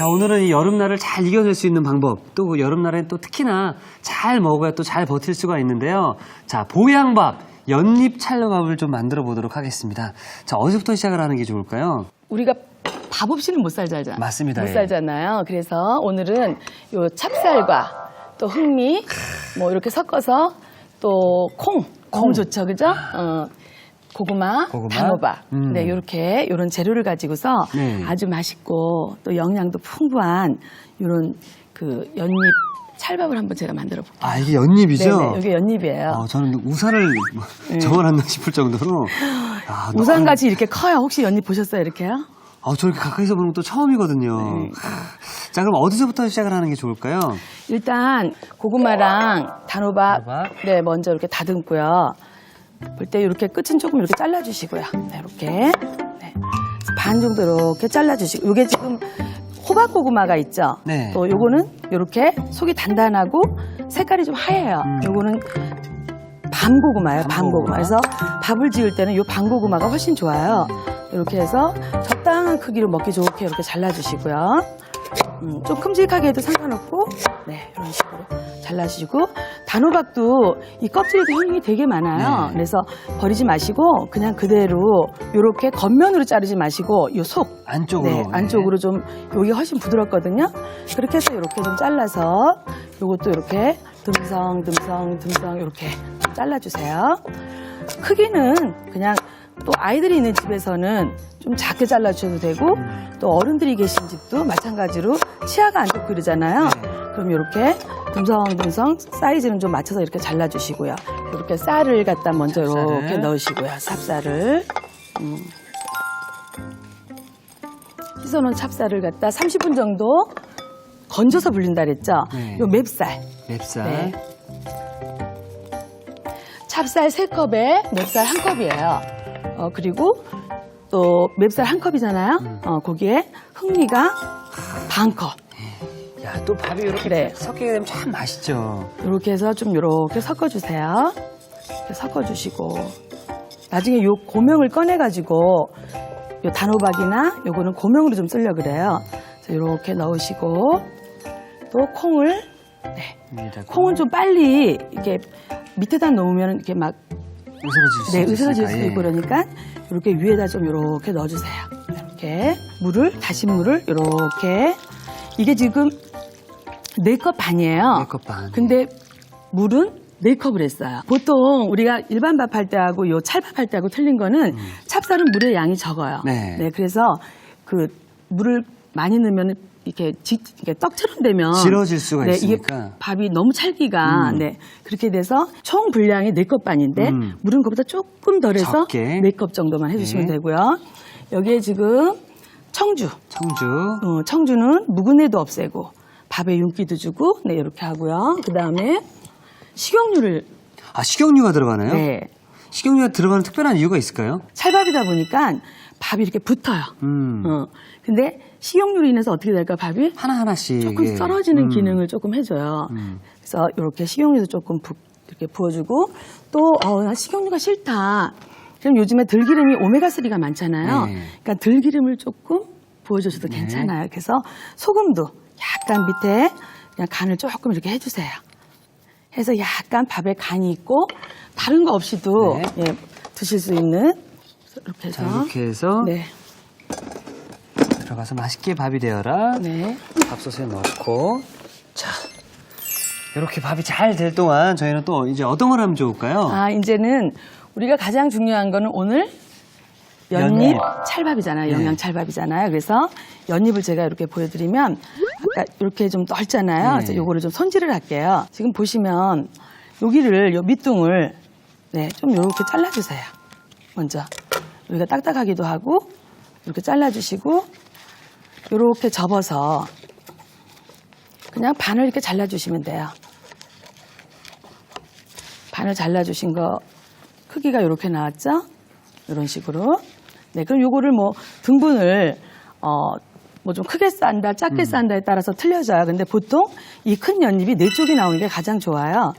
자, 오늘은 이 여름날을 잘 이겨낼 수 있는 방법, 또 그 여름날엔 또 특히나 잘 먹어야 또 잘 버틸 수가 있는데요. 자, 보양밥, 연잎 찰밥을 좀 만들어 보도록 하겠습니다. 자, 어디서부터 시작을 하는 게 좋을까요? 우리가 밥 없이는 못 살잖아요. 맞습니다. 못 예. 살잖아요. 그래서 오늘은 요 찹쌀과 또 흑미 뭐 이렇게 섞어서 또 콩 너무 좋죠, 그죠? 고구마, 단호박, 네, 이런 재료를 가지고서 네. 아주 맛있고 또 영양도 풍부한 이런 그 연잎 찰밥을 한번 제가 만들어 볼게요. 아, 이게 연잎이죠? 네, 이게 연잎이에요. 저는 우산을 정원했나 싶을 정도로. 아, 우산같이 이렇게 커요. 혹시 연잎 보셨어요, 이렇게요? 저렇게 가까이서 보는 것도 처음이거든요. 네. 자, 그럼 어디서부터 시작을 하는 게 좋을까요? 일단 고구마랑 단호박, 네, 먼저 이렇게 다듬고요. 볼 때 이렇게 끝은 조금 이렇게 잘라주시고요. 네, 이렇게 네. 반 정도 이렇게 잘라주시고, 이게 지금 호박 고구마가 있죠. 네. 또 요거는 이렇게 속이 단단하고 색깔이 좀 하얘요. 요거는 밤고구마예요. 밤고구마. 그래서 밥을 지을 때는 요 밤고구마가 훨씬 좋아요. 이렇게 해서 적당한 크기로 먹기 좋게 이렇게 잘라주시고요. 좀 큼직하게 해도 상관없고, 네, 이런 식으로 잘라주시고, 단호박도 이 껍질에도 효능이 되게 많아요. 네. 그래서 버리지 마시고 그냥 그대로 이렇게 겉면으로 자르지 마시고 요 속 안쪽으로. 네, 안쪽으로 좀 여기 훨씬 부드럽거든요. 그렇게 해서 이렇게 좀 잘라서 요것도 이렇게 듬성 이렇게 잘라주세요. 크기는 그냥 또 아이들이 있는 집에서는 좀 작게 잘라주셔도 되고, 또 어른들이 계신 집도 마찬가지로 치아가 안 좋고 그러잖아요. 그럼 이렇게 듬성듬성 사이즈는 좀 맞춰서 이렇게 잘라주시고요. 이렇게 쌀을 갖다 먼저 이렇게 넣으시고요. 찹쌀을. 씻어놓은 찹쌀을 갖다 30분 정도 건져서 불린다 그랬죠? 네. 요 맵쌀. 맵쌀. 네. 찹쌀 3컵에 맵쌀 1컵이에요. 그리고 또 맵쌀 1컵이잖아요. 거기에 흑미가 반 컵. 야, 또 밥이 이렇게 그래. 섞이게 되면 참 맛있죠. 이렇게 해서 좀 이렇게 섞어주세요. 이렇게 섞어주시고, 나중에 요 고명을 꺼내가지고 요 단호박이나 요거는 고명으로 좀 쓰려고 그래요. 그래서 이렇게 넣으시고, 또 콩을, 네, 콩은 좀 빨리 이렇게 밑에다 놓으면 이렇게 막 으스러질 수도 있고 그러니까 이렇게 위에다 좀 이렇게 넣어주세요. 이렇게 다신 물을 이렇게, 이게 지금 4컵 반이에요. 4컵 반. 근데 물은 4컵을 했어요. 보통 우리가 일반 밥 할 때하고 요 찰밥 할 때하고 틀린 거는 찹쌀은 물의 양이 적어요. 네. 그래서 그 물을 많이 넣으면 이렇게 떡처럼 되면 질어질 수가 이게 있으니까. 밥이 너무 찰기가 그렇게 돼서 총 분량이 4컵 반인데 물은 그보다 조금 덜해서 적게. 4컵 정도만 해주시면 되고요. 여기에 지금 청주. 청주는 묵은내도 없애고 밥에 윤기도 주고, 네, 이렇게 하고요. 그 다음에 식용유를. 식용유가 들어가나요? 네. 식용유가 들어가는 특별한 이유가 있을까요? 찰밥이다 보니까 밥이 이렇게 붙어요. 근데 식용유로 인해서 어떻게 될까, 밥이? 하나하나씩. 조금 썰어지는 기능을 조금 해줘요. 그래서 이렇게 식용유도 조금 이렇게 부어주고, 또, 나 식용유가 싫다. 그럼 요즘에 들기름이 오메가3가 많잖아요. 네. 그러니까 들기름을 조금 부어주셔도 괜찮아요. 그래서 소금도 약간 밑에 그냥 간을 조금 이렇게 해주세요. 해서 약간 밥에 간이 있고, 다른 거 없이도 드실 수 있는, 이렇게 해서. 자, 이렇게 해서. 네. 들어가서 맛있게 밥이 되어라. 네. 밥솥에 넣고. 자, 이렇게 밥이 잘 될 동안 저희는 또 이제 어떤 걸 하면 좋을까요? 이제는 우리가 가장 중요한 거는 오늘 연잎 찰밥이잖아요. 영양 찰밥이잖아요. 그래서 연잎을 제가 이렇게 보여드리면, 아까 이렇게 좀 넓잖아요. 그래서 요거를 좀 손질을 할게요. 지금 보시면 여기를, 요 밑둥을, 네, 좀 이렇게 잘라주세요. 먼저. 여기가 딱딱하기도 하고, 이렇게 잘라주시고, 이렇게 접어서 그냥 반을 이렇게 잘라주시면 돼요. 반을 잘라주신 거 크기가 이렇게 나왔죠? 이런 식으로. 네, 그럼 요거를 등분을 뭐 좀 크게 싼다, 작게 싼다에 따라서 틀려져요. 근데 보통 이 큰 연잎이 4쪽이 나오는 게 가장 좋아요.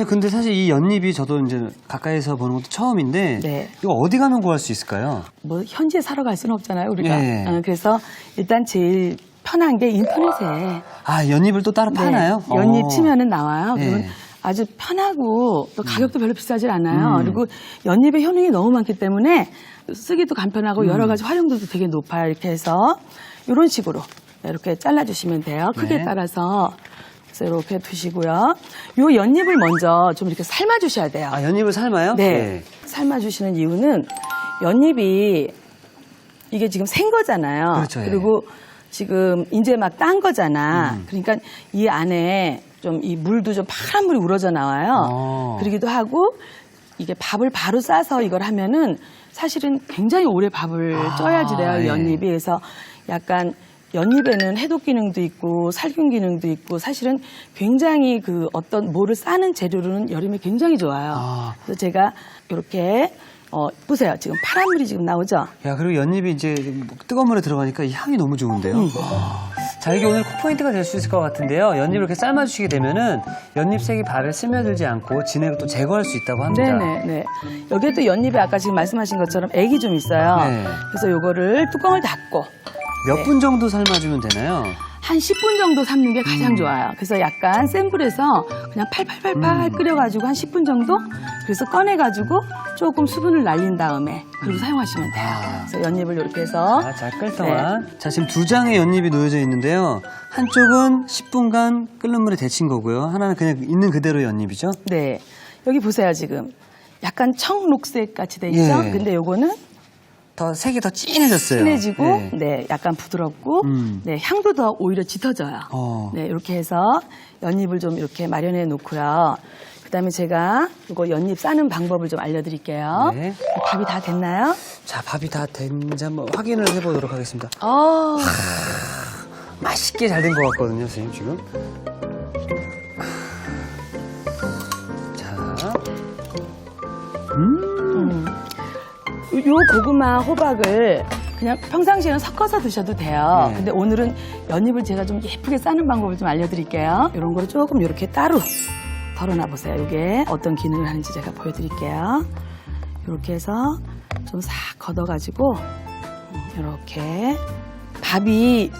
근데 사실 이 연잎이 저도 이제 가까이서 보는 것도 처음인데 네. 이거 어디 가면 구할 수 있을까요? 뭐 현지에 사러 갈 수는 없잖아요, 우리가. 네. 그래서 일단 제일 편한 게 인터넷에 아, 연잎을 또 따로 파나요? 네, 연잎 어. 치면은 나와요. 네. 그러면 아주 편하고 또 가격도 별로 비싸질 않아요. 그리고 연잎의 효능이 너무 많기 때문에 쓰기도 간편하고 여러 가지 활용도도 되게 높아요. 이렇게 해서 이런 식으로 이렇게 잘라주시면 돼요. 크기에 네. 따라서. 그래서 이렇게 두시고요. 요 연잎을 먼저 좀 이렇게 삶아주셔야 돼요. 아, 연잎을 삶아요? 네. 삶아주시는 이유는 연잎이 이게 지금 생 거잖아요. 그렇죠, 예. 그리고 지금 이제 막 딴 거잖아. 그러니까 이 안에 좀 이 물도 좀 파란 물이 우러져 나와요. 그러기도 하고 이게 밥을 바로 싸서 이걸 하면은 사실은 굉장히 오래 밥을 쪄야지 돼요. 예. 연잎이. 그래서 약간 연잎에는 해독 기능도 있고 살균 기능도 있고 사실은 굉장히 그 어떤 뭐를 싸는 재료로는 여름에 굉장히 좋아요. 그래서 제가 이렇게 보세요. 지금 파란 물이 지금 나오죠? 야, 그리고 연잎이 이제 뜨거운 물에 들어가니까 이 향이 너무 좋은데요? 자, 이게 오늘 콕포인트가 될 수 있을 것 같은데요. 연잎을 이렇게 삶아주시게 되면은 연잎색이 밥에 스며들지 않고 진액을 또 제거할 수 있다고 합니다. 네네. 여기에 또 연잎에 아까 지금 말씀하신 것처럼 액이 좀 있어요. 네. 그래서 요거를 뚜껑을 닫고 몇 분 정도 삶아주면 되나요? 한 10분 정도 삶는 게 가장 좋아요. 그래서 약간 센 불에서 그냥 팔팔팔팔 끓여가지고 한 10분 정도? 그래서 꺼내가지고 조금 수분을 날린 다음에 그리고 사용하시면 돼요. 그래서 연잎을 이렇게 해서 자, 잘 끓 동안. 자, 지금 두 장의 연잎이 놓여져 있는데요. 한쪽은 10분간 끓는 물에 데친 거고요. 하나는 그냥 있는 그대로 연잎이죠? 네. 여기 보세요, 지금. 약간 청록색 같이 돼 있죠? 예. 근데 요거는 색이 더 진해졌어요. 진해지고, 네. 네, 약간 부드럽고, 네, 향도 더 오히려 짙어져요. 네, 이렇게 해서 연잎을 좀 이렇게 마련해 놓고요. 그 다음에 제가 이거 연잎 싸는 방법을 좀 알려드릴게요. 네. 밥이 다 됐나요? 자, 밥이 다 됐는지 한번 확인을 해보도록 하겠습니다. 맛있게 잘 된 것 같거든요, 선생님, 지금. 자. 요 고구마 호박을 그냥 평상시에는 섞어서 드셔도 돼요. 네. 근데 오늘은 연잎을 제가 좀 예쁘게 싸는 방법을 좀 알려드릴게요. 이런 거를 조금 이렇게 따로 덜어놔 보세요. 이게 어떤 기능을 하는지 제가 보여드릴게요. 이렇게 해서 좀 싹 걷어가지고 이렇게 밥이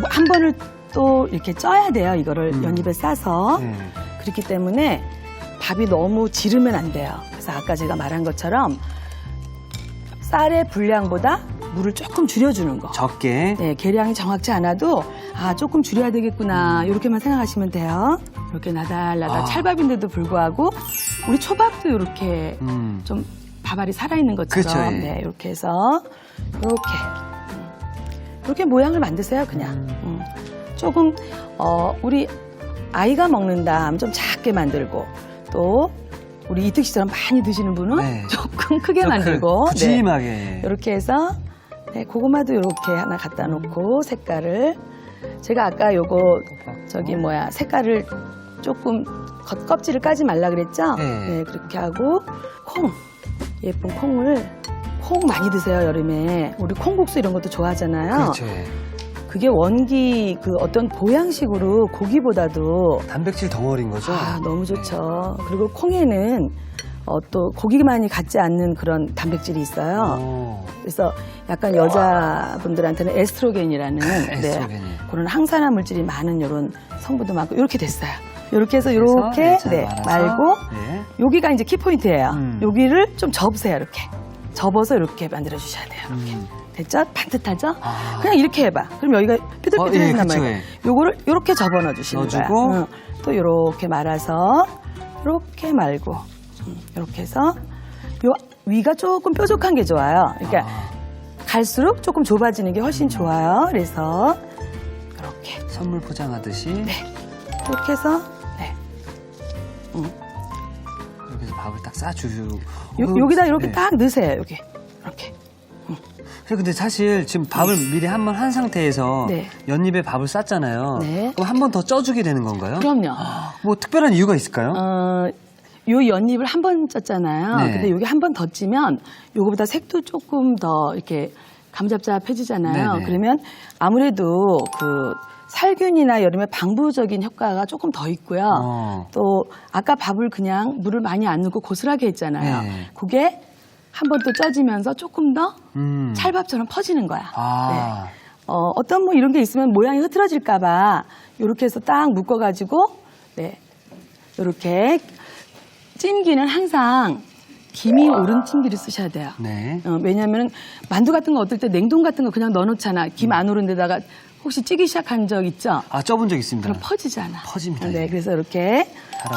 한 번을 또 이렇게 쪄야 돼요. 이거를 연잎에 싸서. 네. 그렇기 때문에 밥이 너무 지르면 안 돼요. 그래서 아까 제가 말한 것처럼 쌀의 분량보다 물을 조금 줄여주는 거. 적게. 네, 계량이 정확치 않아도 조금 줄여야 되겠구나 이렇게만 생각하시면 돼요. 이렇게 나달나달 찰밥인데도 불구하고 우리 초밥도 이렇게 좀 밥알이 살아있는 것처럼 그렇죠, 예. 네, 이렇게 해서 이렇게 모양을 만드세요. 그냥 조금 우리 아이가 먹는다 하면 좀 작게 만들고 또 우리 이특 씨처럼 많이 드시는 분은 네. 조금 크게 만들고 푸짐하게. 네. 이렇게 해서 네, 고구마도 이렇게 하나 갖다 놓고 색깔을 제가 아까 요거 색깔을 조금 겉껍질을 까지 말라 그랬죠? 네. 그렇게 하고 예쁜 콩을 콩 많이 드세요 여름에. 우리 콩국수 이런 것도 좋아하잖아요. 그렇죠. 그게 원기 그 어떤 보양식으로 고기보다도 단백질 덩어리인 거죠? 너무 좋죠. 그리고 콩에는 또 고기만이 갖지 않는 그런 단백질이 있어요. 그래서 약간 여자분들한테는 에스트로겐이라는 에스트로겐이. 그런 항산화 물질이 많은 이런 성분도 많고 이렇게 됐어요. 이렇게 해서 이렇게 말고 네. 여기가 이제 키포인트예요. 여기를 좀 접으세요. 이렇게 접어서 이렇게 만들어 주셔야 돼요. 이렇게. 됐죠? 반듯하죠? 그냥 이렇게 해봐. 그럼 여기가 삐뚤삐뚤해서 남아요. 예. 요거를 이렇게 접어 넣어주시는 넣어주고. 거야. 또 이렇게 말아서 이렇게 말고 이렇게 해서 요 위가 조금 뾰족한 게 좋아요. 그러니까 갈수록 조금 좁아지는 게 훨씬 좋아요. 그래서 이렇게 선물 포장하듯이. 네. 이렇게 해서 이렇게 해서 밥을 딱 싸주고. 여기다 이렇게 딱 넣으세요. 여기 이렇게. 근데 사실 지금 밥을 미리 한 번 한 상태에서 네. 연잎에 밥을 쌌잖아요. 네. 그럼 한 번 더 쪄주게 되는 건가요? 그럼요. 뭐 특별한 이유가 있을까요? 요 연잎을 한 번 쪘잖아요. 네. 근데 여기 한 번 더 찌면 요거보다 색도 조금 더 이렇게 감잡잡해지잖아요. 네네. 그러면 아무래도 그 살균이나 여름에 방부적인 효과가 조금 더 있고요. 또 아까 밥을 그냥 물을 많이 안 넣고 고슬하게 했잖아요. 네. 그게 한 번 또 쪄지면서 조금 더 찰밥처럼 퍼지는 거야. 아. 어떤 뭐 이런 게 있으면 모양이 흐트러질까봐 이렇게 해서 딱 묶어가지고 네 이렇게 찜기는 항상 김이 오른 찜기를 쓰셔야 돼요. 네. 왜냐하면 만두 같은 거 얻을 때 냉동 같은 거 그냥 넣어놓잖아. 김 안 오른 데다가 혹시 찌기 시작한 적 있죠? 아, 쪄본 적 있습니다. 그럼 퍼지잖아. 퍼집니다. 네, 그래서 이렇게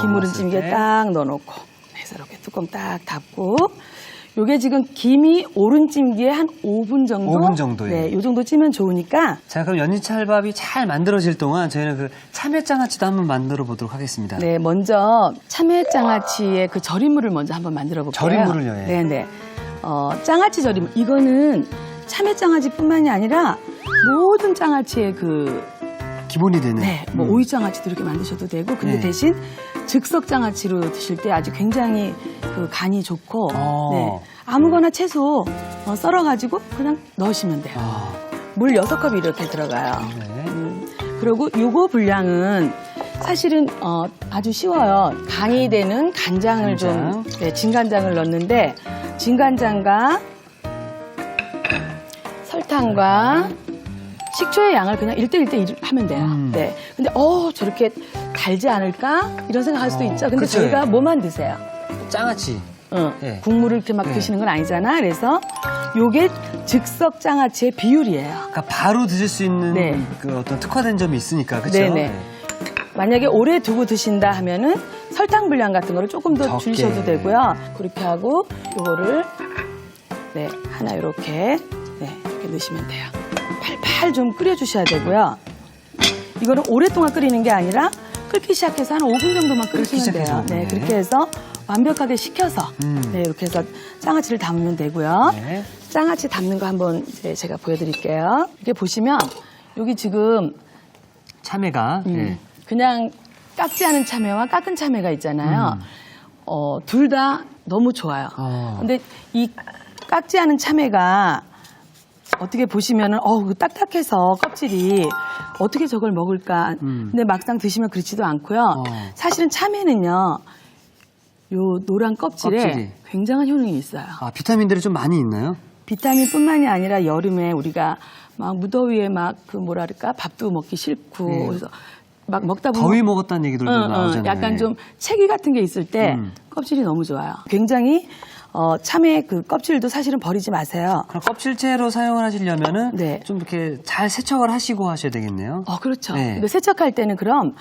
김 오른 올랐을 찜기에 때. 딱 넣어놓고 그래서 이렇게 뚜껑 딱 닫고 요게 지금 김이 오른 찜기에 한 5분 정도? 5분 정도예요. 네, 요 정도 찌면 좋으니까 자, 그럼 연잎찰밥이 잘 만들어질 동안 저희는 그 참외장아찌도 한번 만들어 보도록 하겠습니다. 네, 먼저 참외장아찌의 그 절임물을 먼저 한번 만들어 볼게요. 절임물을요, 예. 네, 네. 장아찌 절임물. 이거는 참외장아찌뿐만이 아니라 모든 장아찌의 그 기본이 되는. 네, 뭐 오이장아찌도 이렇게 만드셔도 되고, 근데 네. 대신 즉석장아찌로 드실 때 아주 굉장히 그 간이 좋고, 네, 아무거나 채소 썰어가지고 그냥 넣으시면 돼요. 아, 물 6컵이 이렇게 들어가요. 네. 그리고 요거 분량은 사실은 아주 쉬워요. 간이 되는 간장을 간장. 좀, 네, 진간장을 넣는데, 진간장과 설탕과 식초의 양을 그냥 1대1대1 하면 돼요. 네. 근데, 저렇게 달지 않을까? 이런 생각 할 수도 있죠. 근데 그쵸. 저희가 뭐만 드세요? 장아찌. 네. 국물을 이렇게 막 네. 드시는 건 아니잖아. 그래서 요게 즉석 장아찌의 비율이에요. 그러니까 바로 드실 수 있는 네. 그 어떤 특화된 점이 있으니까, 그렇죠? 네네. 만약에 오래 두고 드신다 하면은 설탕 분량 같은 거를 조금 더 적게. 줄이셔도 되고요. 그렇게 하고 요거를 네, 하나 이렇게 이렇게 넣으시면 돼요. 팔팔 좀 끓여주셔야 되고요. 이거는 오랫동안 끓이는 게 아니라 끓기 시작해서 한 5분 정도만 끓이시면 돼요. 시작해서, 네, 네. 그렇게 해서 완벽하게 식혀서 네, 이렇게 해서 장아찌를 담으면 되고요. 네. 장아찌 담는 거 한번 이제 제가 보여드릴게요. 이렇게 보시면 여기 지금 참외가. 네. 그냥 깎지 않은 참외와 깎은 참외가 있잖아요. 둘 다 너무 좋아요. 근데 이 깎지 않은 참외가 어떻게 보시면은 그 딱딱해서 껍질이 어떻게 저걸 먹을까. 근데 막상 드시면 그렇지도 않고요. 사실은 참외는요. 요 노란 껍질에 껍질이. 굉장한 효능이 있어요. 아, 비타민들이 좀 많이 있나요? 비타민뿐만이 아니라 여름에 우리가 막 무더위에 막 그 뭐랄까 밥도 먹기 싫고 네. 그래서 막 먹다 보면 더위 먹었다는 얘기들도 나오잖아요. 약간 좀 체기 같은 게 있을 때 껍질이 너무 좋아요. 굉장히 참외 그 껍질도 사실은 버리지 마세요. 그럼 껍질째로 사용을 하시려면은 네. 좀 이렇게 잘 세척을 하시고 하셔야 되겠네요. 그렇죠. 네. 근데 세척할 때는 그럼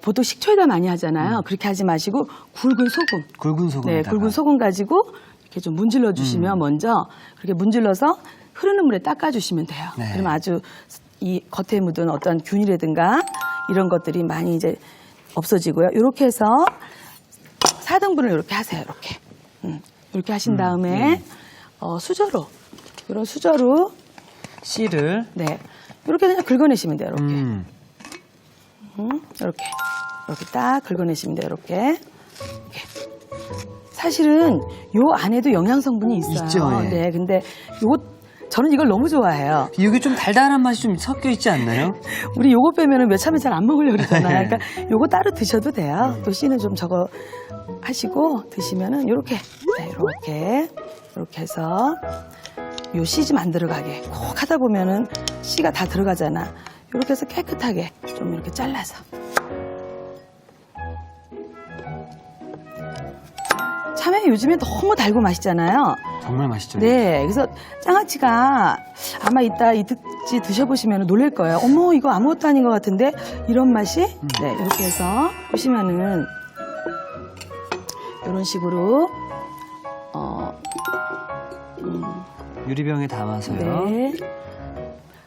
보통 식초에다 많이 하잖아요. 그렇게 하지 마시고 굵은 소금. 굵은 소금. 네, 굵은 소금 가지고 이렇게 좀 문질러 주시면 먼저 그렇게 문질러서 흐르는 물에 닦아 주시면 돼요. 네. 그러면 아주 이 겉에 묻은 어떤 균이라든가 이런 것들이 많이 이제 없어지고요. 이렇게 해서 4등분을 이렇게 하세요. 이렇게. 이렇게 하신 다음에 수저로 이런 수저로 씨를. 네. 이렇게 그냥 긁어내시면 돼요. 이렇게. 이렇게. 이렇게 딱 긁어내시면 돼요. 이렇게. 사실은 요 안에도 영양 성분이 있어요. 있죠, 예. 네. 근데 저는 이걸 너무 좋아해요. 이게 좀 달달한 맛이 좀 섞여 있지 않나요? 우리 요거 빼면은 몇참에 잘 안 먹으려고 그러잖아요. 네. 그러니까 요거 따로 드셔도 돼요. 또 씨는 좀 저거 하시고 드시면은 요렇게. 네, 요렇게 해서 요 씨 좀 안 들어가게 콕 하다 보면은 씨가 다 들어가잖아. 요렇게 해서 깨끗하게 좀 이렇게 잘라서. 참외 요즘에 너무 달고 맛있잖아요. 정말 맛있죠. 네, 그래서 장아찌가 아마 이따 이 특지 드셔보시면 놀랄 거예요. 어머, 이거 아무것도 아닌 것 같은데 이런 맛이? 네, 이렇게 해서 보시면은 이런 식으로 유리병에 담아서요. 네.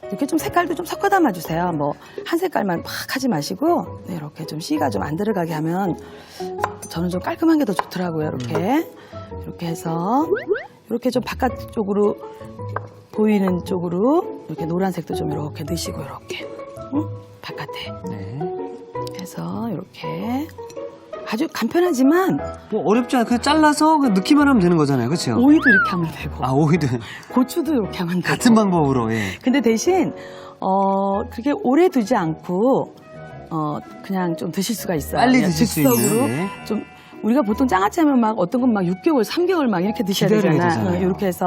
이렇게 좀 색깔도 좀 섞어 담아주세요. 뭐 한 색깔만 팍 하지 마시고 네, 이렇게 좀 씨가 좀 안 들어가게 하면 저는 좀 깔끔한 게 더 좋더라고요. 이렇게 해서 이렇게 좀 바깥쪽으로 보이는 쪽으로 이렇게 노란색도 좀 이렇게 넣으시고 이렇게 바깥에 네. 해서 이렇게 아주 간편하지만 뭐 어렵지 않아요. 그냥 잘라서 그냥 넣기만 하면 되는 거잖아요. 그렇죠? 오이도 이렇게 하면 되고 아, 오이도 고추도 이렇게 하면 되고 같은 방법으로. 예. 근데 대신 그렇게 오래 두지 않고 그냥 좀 드실 수가 있어요. 빨리 그냥 드실 수 있는, 즉석으로 네. 좀 우리가 보통 장아찌 하면 막 어떤 건 막 6개월, 3개월 막 이렇게 드셔야 기다려야 되잖아요. 되잖아요. 이렇게 해서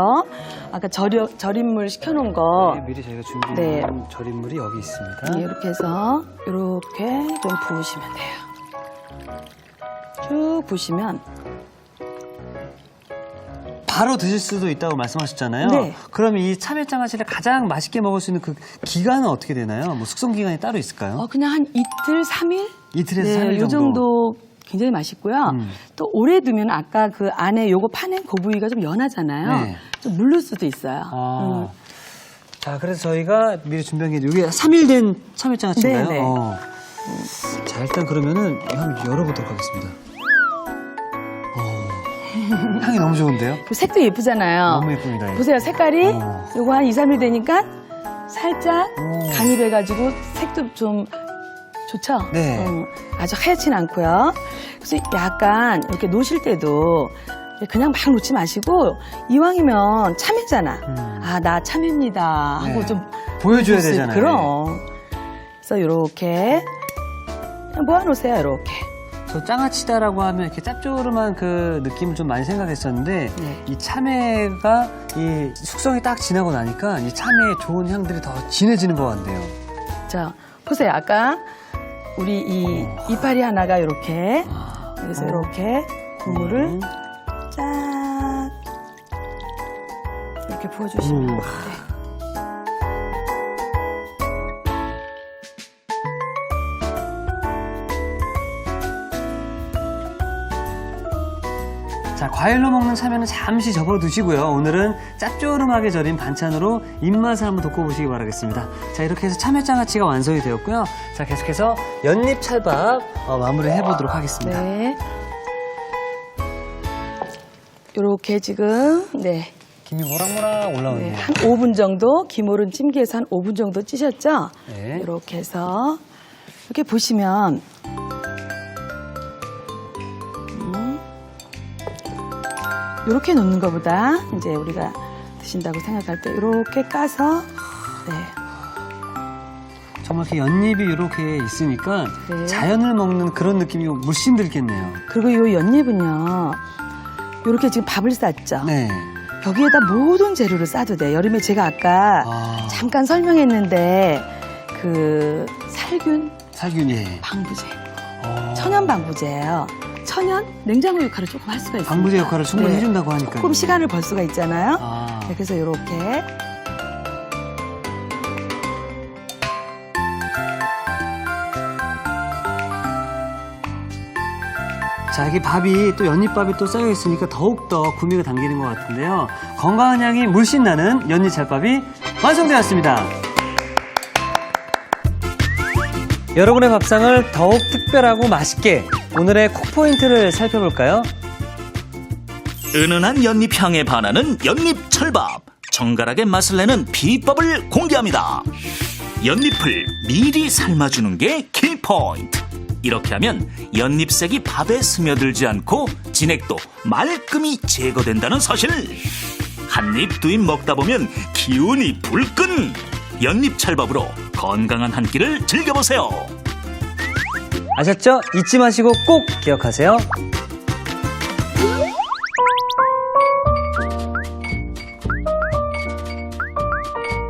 아까 절임물 시켜놓은 거 네, 미리 저희가 준비한 네. 절임물이 여기 있습니다. 이렇게 해서 이렇게 좀 부으시면 돼요. 쭉 부으시면 바로 드실 수도 있다고 말씀하셨잖아요. 네. 그럼 이 참외장아찌를 가장 맛있게 먹을 수 있는 그 기간은 어떻게 되나요? 뭐 숙성 기간이 따로 있을까요? 그냥 한 이틀, 3일? 이틀에서 3일 요 정도. 굉장히 맛있고요. 또 오래 두면 아까 그 안에 요거 파낸 그 부위가 좀 연하잖아요. 네. 좀 물를 수도 있어요. 자, 그래서 저희가 미리 준비한 게 이게 3일 된 참외장아찌인가요? 네, 네. 자, 일단 그러면은 한번 열어보도록 하겠습니다. 향이 너무 좋은데요? 그 색도 예쁘잖아요. 너무 예쁩니다. 보세요. 색깔이 요거 한 2, 3일 되니까 살짝 오. 간입해가지고 색도 좀 좋죠? 네. 아주 하얗진 않고요. 그래서 약간 이렇게 놓으실 때도 그냥 막 놓지 마시고 이왕이면 참외잖아. 아, 나 참외입니다 하고 네. 좀 보여줘야 볼수 있- 되잖아요. 그럼. 그래서 이렇게 모아놓으세요. 이렇게. 저 장아찌다라고 하면 이렇게 짭조름한 그 느낌을 좀 많이 생각했었는데 네. 이 참외가 이 숙성이 딱 지나고 나니까 이 참외의 좋은 향들이 더 진해지는 것 같네요. 자, 보세요. 아까 우리 이 이파리 하나가 이렇게 그래서 이렇게 국물을 쫙 이렇게 부어주시면 돼요. 자, 과일로 먹는 참외는 잠시 접어두시고요. 오늘은 짭조름하게 절인 반찬으로 입맛을 한번 돋궈보시기 바라겠습니다. 자, 이렇게 해서 참외장아찌가 완성이 되었고요. 자, 계속해서 연잎 찰밥 마무리 해보도록 하겠습니다. 네. 이렇게 지금 네. 김이 모락모락 올라오네요. 네, 한 5분 정도 기모른 찜기에서 한 5분 정도 찌셨죠? 네. 이렇게 해서 이렇게 보시면 이렇게 놓는 것보다 이제 우리가 드신다고 생각할 때 이렇게 까서 네. 정말 이렇게 연잎이 이렇게 있으니까 네. 자연을 먹는 그런 느낌이 물씬 들겠네요. 그리고 이 연잎은요 이렇게 지금 밥을 쌌죠? 네. 여기에다 모든 재료를 싸도 돼요. 여름에 제가 아까 잠깐 설명했는데 그 살균, 예. 방부제 천연 방부제예요. 천연 냉장고 역할을 조금 할 수가 있어요. 방부제 역할을 충분히 해준다고 하니까. 조금 시간을 벌 수가 있잖아요. 아. 네, 그래서 이렇게 자, 이게 밥이 또 연잎밥이 또 쌓여 있으니까 더욱더 구미가 당기는 것 같은데요. 건강한 향이 물씬 나는 연잎 찰밥이 완성되었습니다. 여러분의 밥상을 더욱 특별하고 맛있게 오늘의 콕포인트를 살펴볼까요? 은은한 연잎 향에 반하는 연잎 철밥. 정갈하게 맛을 내는 비법을 공개합니다. 연잎을 미리 삶아주는 게 킬포인트. 이렇게 하면 연잎색이 밥에 스며들지 않고 진액도 말끔히 제거된다는 사실. 한 입 두 입 먹다 보면 기운이 불끈. 연잎 찰밥으로 건강한 한 끼를 즐겨보세요. 아셨죠? 잊지 마시고 꼭 기억하세요.